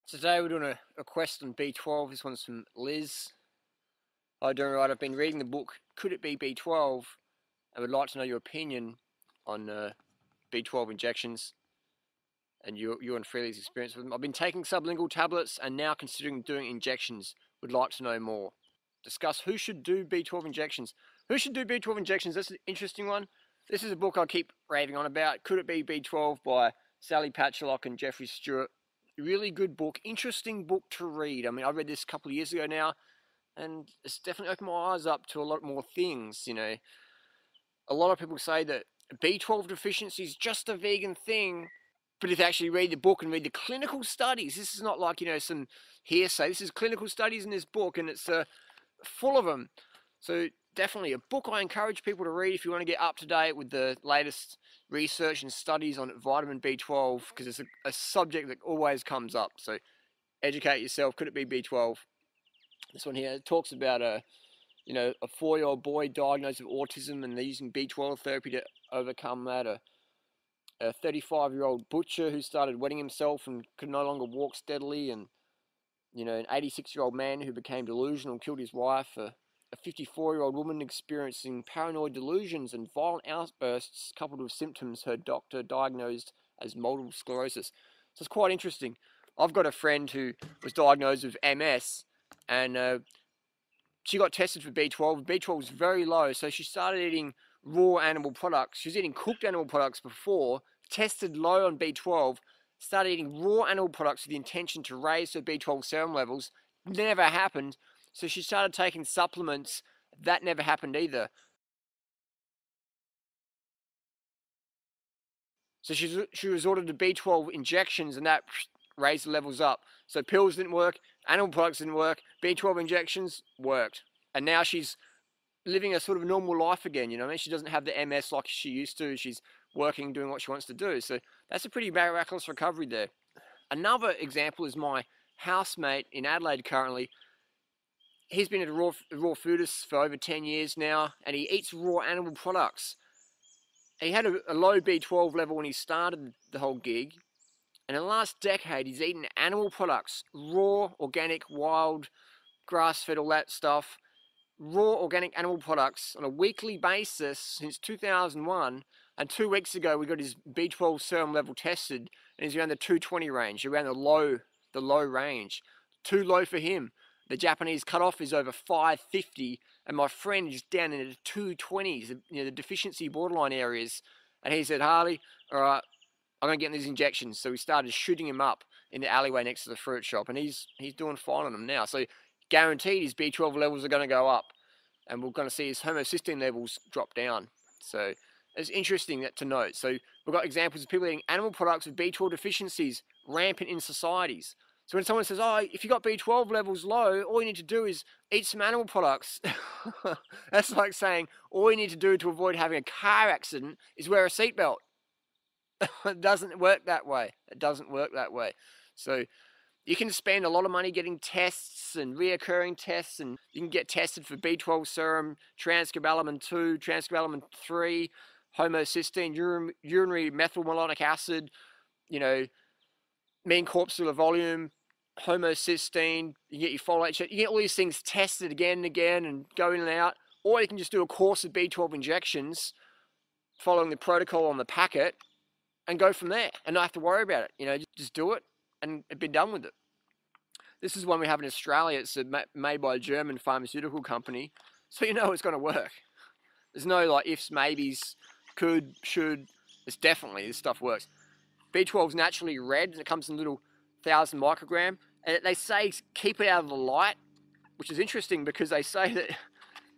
Today we're doing a quest on B12. This one's from Liz. Hi, doing right. I've been reading the book Could It Be B12? I would like to know your opinion on B12 injections and you and Freely's experience with them. I've been taking sublingual tablets and now considering doing injections. Would like to know more. Discuss who should do B12 injections. Who should do B12 injections? That's an interesting one. This is a book I keep raving on about. Could It Be B12 by Sally Patchlock and Jeffrey Stewart. Really good book, interesting book to read. I mean, I read this a couple of years ago now, and it's definitely opened my eyes up to a lot more things. You know, a lot of people say that B12 deficiency is just a vegan thing, but if you actually read the book and read the clinical studies, this is not like, you know, some hearsay. This is clinical studies in this book, and it's full of them. So definitely a book I encourage people to read if you want to get up to date with the latest research and studies on vitamin B12, because it's a subject that always comes up. So educate yourself. Could it be B12? This one here talks about a 4-year-old boy diagnosed with autism, and they're using B12 therapy to overcome that. A 35-year-old butcher who started wetting himself and could no longer walk steadily, and an 86-year-old man who became delusional and killed his wife. A 54-year-old woman experiencing paranoid delusions and violent outbursts coupled with symptoms her doctor diagnosed as multiple sclerosis. So it's quite interesting. I've got a friend who was diagnosed with MS, and she got tested for B12. B12 was very low, so she started eating raw animal products. She was eating cooked animal products before, tested low on B12, started eating raw animal products with the intention to raise her B12 serum levels. Never happened. So she started taking supplements. That never happened either. So she resorted to B12 injections, and that raised the levels up. So pills didn't work, animal products didn't work, B12 injections worked. And now she's living a sort of normal life again, you know what I mean? She doesn't have the MS like she used to. She's working, doing what she wants to do. So that's a pretty miraculous recovery there. Another example is my housemate in Adelaide currently. He's been a raw foodist for over 10 years now, and he eats raw animal products. He had a low B12 level when he started the whole gig, and in the last decade he's eaten animal products, raw, organic, wild, grass-fed, all that stuff, raw organic animal products on a weekly basis since 2001, and 2 weeks ago we got his B12 serum level tested, and he's around the 220 range, around the low range. Too low for him. The Japanese cutoff is over 550, and my friend is down in the 220s, the deficiency borderline areas. And he said, Harley, all right, I'm going to get these injections. So we started shooting him up in the alleyway next to the fruit shop, and he's doing fine on them now. So guaranteed his B12 levels are going to go up, and we're going to see his homocysteine levels drop down. So it's interesting to note. So we've got examples of people eating animal products with B12 deficiencies rampant in societies. So when someone says, oh, if you got B12 levels low, all you need to do is eat some animal products. That's like saying all you need to do to avoid having a car accident is wear a seatbelt. It doesn't work that way. It doesn't work that way. So you can spend a lot of money getting tests and reoccurring tests, and you can get tested for B12 serum, transcobalamin 2, transcobalamin 3, homocysteine, urinary methylmalonic acid, mean corpuscular volume, homocysteine, you get your folate, you get all these things tested again and again and go in and out, or you can just do a course of B12 injections following the protocol on the packet and go from there and not have to worry about it. Just do it and be done with it. This is one we have in Australia. It's made by a German pharmaceutical company, so you know it's going to work. There's no like ifs, maybes, could, should. It's definitely, this stuff works. B12 is naturally red, and it comes in little 1,000 microgram. And they say keep it out of the light, which is interesting because they say that,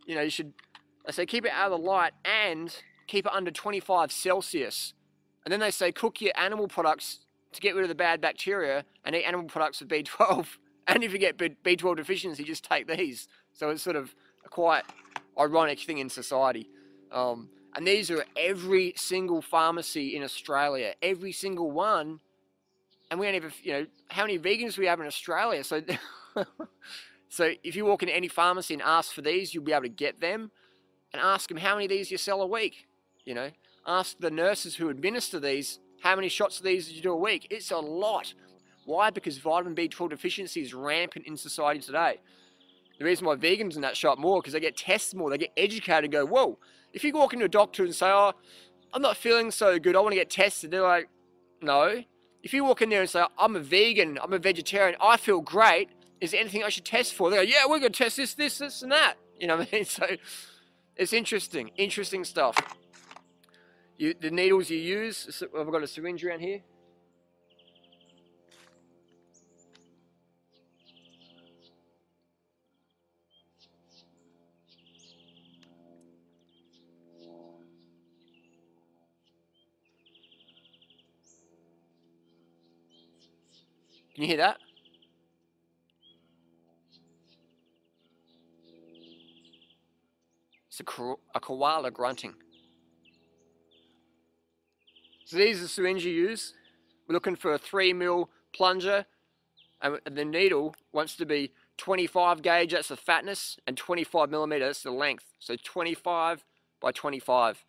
they say keep it out of the light and keep it under 25 Celsius. And then they say cook your animal products to get rid of the bad bacteria and eat animal products with B12. And if you get B12 deficiency, just take these. So it's sort of a quite ironic thing in society. And these are every single pharmacy in Australia, every single one. And we don't even, how many vegans we have in Australia? So, so if you walk into any pharmacy and ask for these, you'll be able to get them. And ask them how many of these you sell a week. Ask the nurses who administer these, how many shots of these did you do a week? It's a lot. Why? Because vitamin B12 deficiency is rampant in society today. The reason why vegans in that shop more, because they get tested more, they get educated and go, whoa, if you walk into a doctor and say, oh, I'm not feeling so good, I want to get tested, they're like, no. If you walk in there and say, I'm a vegan, I'm a vegetarian, I feel great, is there anything I should test for? They go, yeah, we're going to test this, and that. You know what I mean? So it's interesting stuff. The needles you use, I've got a syringe around here. Can you hear that? It's a koala grunting. So these are the syringe you use. We're looking for a 3 ml plunger, and the needle wants to be 25 gauge, that's the fatness, and 25 millimeter, that's the length. So 25 by 25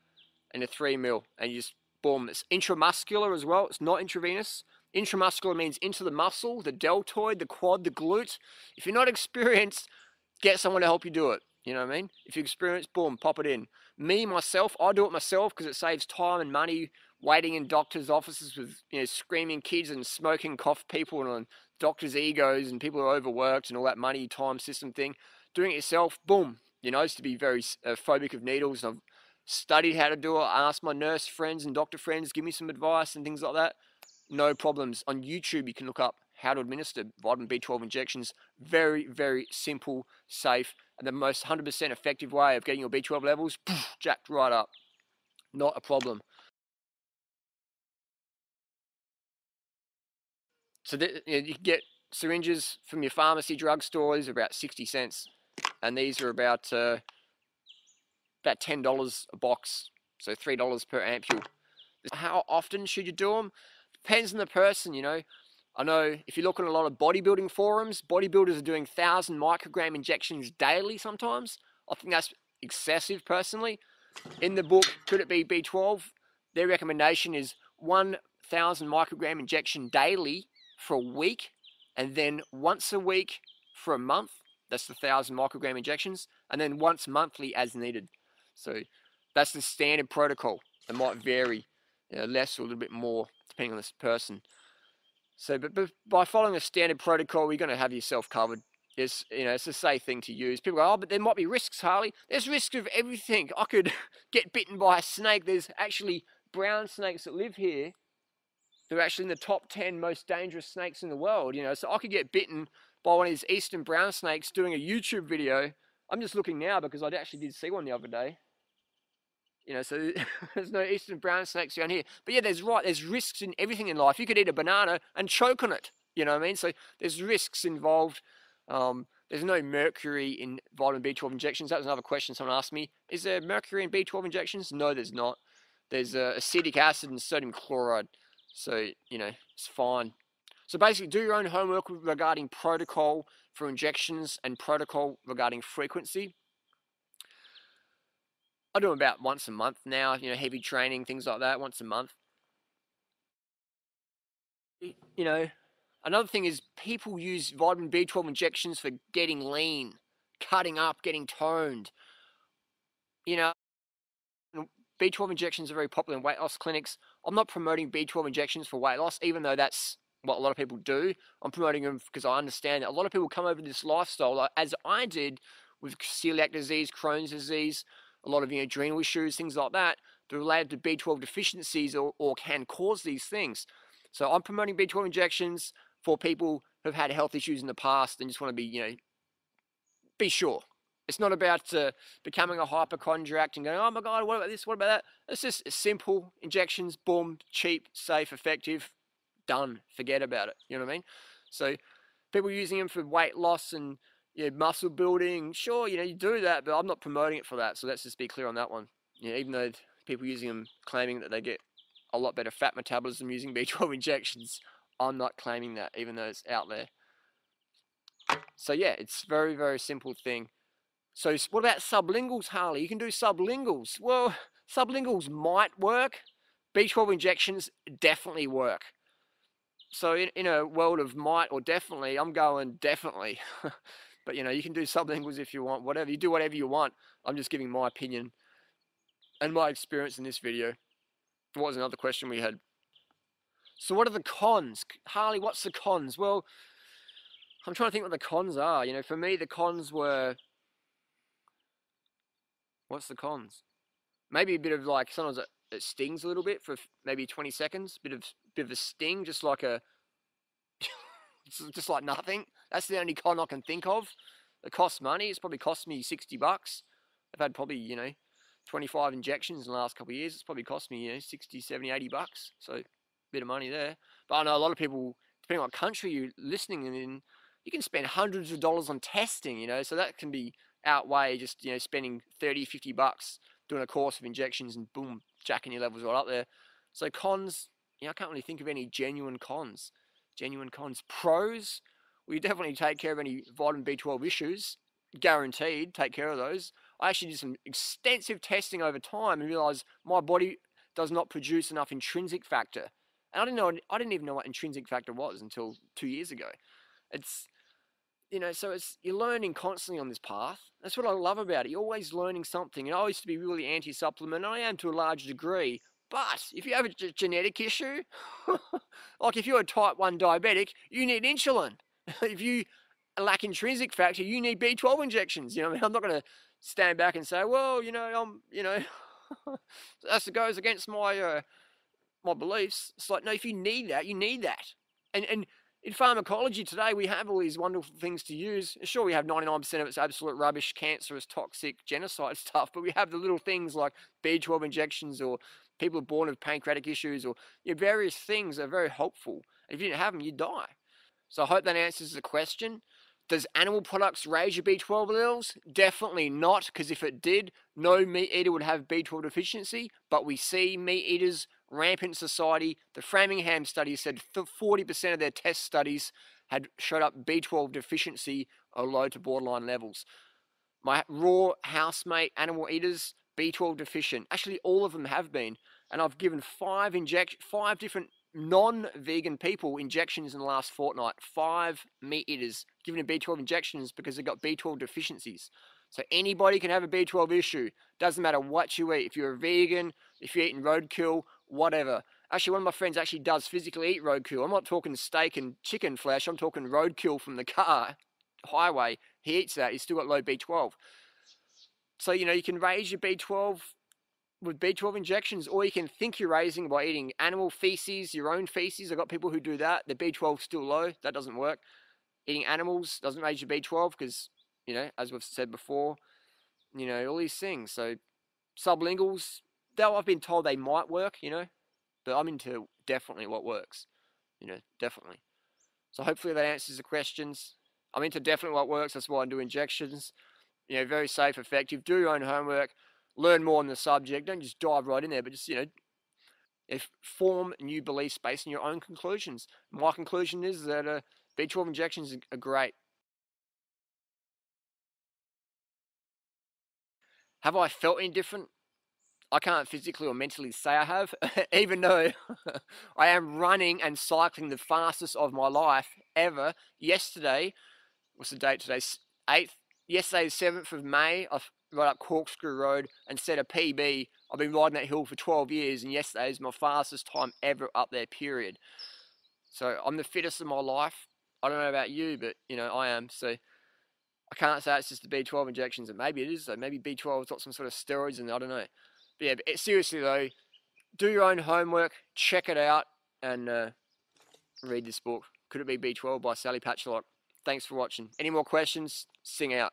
and a 3 ml, and you just boom. It's intramuscular as well, it's not intravenous. Intramuscular means into the muscle, the deltoid, the quad, the glute. If you're not experienced, get someone to help you do it. You know what I mean? If you're experienced, boom, pop it in. Myself, I do it myself because it saves time and money waiting in doctors' offices with, you know, screaming kids and smoking cough people and on doctors' egos and people who are overworked and all that money time system thing. Doing it yourself, boom. You know, I used to be very phobic of needles, and I've studied how to do it. I asked my nurse friends and doctor friends, give me some advice and things like that. No problems. On YouTube, you can look up how to administer vitamin B12 injections. Very, very simple, safe, and the most 100% effective way of getting your B12 levels jacked right up. Not a problem. So you can get syringes from your pharmacy drugstore. These are about 60 cents. And these are about $10 a box. So $3 per ampule. How often should you do them? Depends on the person, you know. I know if you look on a lot of bodybuilding forums, bodybuilders are doing 1,000 microgram injections daily sometimes. I think that's excessive personally. In the book, Could It Be B12? Their recommendation is 1,000 microgram injection daily for a week, and then once a week for a month. That's the 1,000 microgram injections, and then once monthly as needed. So that's the standard protocol. It might vary, you know, less or a little bit more depending on this person. So, but by following a standard protocol, you're going to have yourself covered. It's, you know, it's a safe thing to use. People go, oh, but there might be risks, Harley. There's risks of everything. I could get bitten by a snake. There's actually brown snakes that live here. They're actually in the top 10 most dangerous snakes in the world, you know. So I could get bitten by one of these eastern brown snakes doing a YouTube video. I'm just looking now because I actually did see one the other day. You know, so there's no eastern brown snakes around here. But yeah, there's risks in everything in life. You could eat a banana and choke on it. You know what I mean? So there's risks involved. There's no mercury in vitamin B12 injections. That was another question someone asked me. Is there mercury in B12 injections? No, there's not. There's acetic acid and sodium chloride. So, you know, it's fine. So basically, do your own homework regarding protocol for injections and protocol regarding frequency. I do them about once a month now, you know, heavy training, things like that, once a month. You know, another thing is people use vitamin B12 injections for getting lean, cutting up, getting toned. You know, B12 injections are very popular in weight loss clinics. I'm not promoting B12 injections for weight loss, even though that's what a lot of people do. I'm promoting them because I understand that a lot of people come over this lifestyle, like, as I did with celiac disease, Crohn's disease, a lot of, you know, adrenal issues, things like that, that are related to B12 deficiencies or can cause these things. So I'm promoting B12 injections for people who've had health issues in the past and just want to be, you know, be sure. It's not about becoming a hypochondriac and going, oh my God, what about this, what about that? It's just simple injections, boom, cheap, safe, effective, done, forget about it, you know what I mean? So people using them for weight loss and, you know, muscle building, sure, you know, you do that, but I'm not promoting it for that, so let's just be clear on that one. You know, even though people using them claiming that they get a lot better fat metabolism using B12 injections, I'm not claiming that, even though it's out there. So yeah, it's very, very simple thing. So what about sublinguals, Harley? You can do sublinguals. Well, sublinguals might work. B12 injections definitely work. So in a world of might or definitely, I'm going definitely. But you can do sublinguals if you want, whatever. You do whatever you want. I'm just giving my opinion and my experience in this video. What was another question we had? So what are the cons? Harley, what's the cons? Well, I'm trying to think what the cons are. For me, the cons were, what's the cons? Maybe a bit of like, sometimes it stings a little bit for maybe 20 seconds. Bit of a sting, just like just like nothing. That's the only con I can think of. It costs money. It's probably cost me $60. I've had probably, 25 injections in the last couple of years. It's probably cost me, 60, 70, $80. So a bit of money there. But I know a lot of people, depending on what country you're listening in, you can spend hundreds of dollars on testing, so that can be outweigh just, spending 30, $50 doing a course of injections and boom, jacking your levels right up there. So cons, I can't really think of any genuine cons. Genuine cons. Pros, well, you definitely take care of any vitamin B12 issues. Guaranteed, take care of those. I actually did some extensive testing over time and realized my body does not produce enough intrinsic factor. And I didn't even know what intrinsic factor was until 2 years ago. It's so you're learning constantly on this path. That's what I love about it. You're always learning something. And I used to be really anti-supplement, and I am to a large degree. But if you have a genetic issue, like if you're a type 1 diabetic, you need insulin. If you lack intrinsic factor, you need B12 injections. I'm not going to stand back and say, well, that goes against my beliefs. It's like, no, if you need that, you need that. And in pharmacology today, we have all these wonderful things to use. Sure, we have 99% of it's absolute rubbish, cancerous, toxic, genocide stuff, but we have the little things like B12 injections, or people are born with pancreatic issues, or various things that are very helpful. If you didn't have them, you'd die. So I hope that answers the question. Does animal products raise your B12 levels? Definitely not, because if it did, no meat eater would have B12 deficiency, but we see meat eaters rampant in society. The Framingham study said 40% of their test studies had showed up B12 deficiency or low to borderline levels. My raw housemate animal eaters, B12 deficient. Actually, all of them have been. And I've given 5 different non-vegan people injections in the last fortnight. 5 meat eaters given B12 injections because they got B12 deficiencies. So anybody can have a B12 issue. Doesn't matter what you eat. If you're a vegan, if you're eating roadkill, whatever. Actually, one of my friends actually does physically eat roadkill. I'm not talking steak and chicken flesh. I'm talking roadkill from the car, highway. He eats that. He's still got low B12. So, you can raise your B12 with B12 injections, or you can think you're raising by eating animal feces, your own feces. I've got people who do that. The B12 is still low. That doesn't work. Eating animals doesn't raise your B12 because, as we've said before, all these things. So sublinguals, though I've been told they might work, but I'm into definitely what works, definitely. So hopefully that answers the questions. I'm into definitely what works. That's why I do injections. Very safe, effective. Do your own homework. Learn more on the subject. Don't just dive right in there, but just, form new beliefs based on your own conclusions. My conclusion is that B12 injections are great. Have I felt any different? I can't physically or mentally say I have, even though I am running and cycling the fastest of my life ever. Yesterday, what's the date today? 8th. Yesterday, 7th of May, I rode up Corkscrew Road and set a PB. I've been riding that hill for 12 years, and yesterday is my fastest time ever up there, period. So I'm the fittest of my life. I don't know about you, but, I am. So I can't say it's just the B12 injections, and maybe it is, though. Maybe B12's got some sort of steroids, and I don't know. But yeah, but seriously, though, do your own homework, check it out, and read this book. Could it be B12 by Sally Patchlock? Thanks for watching. Any more questions? Sing out.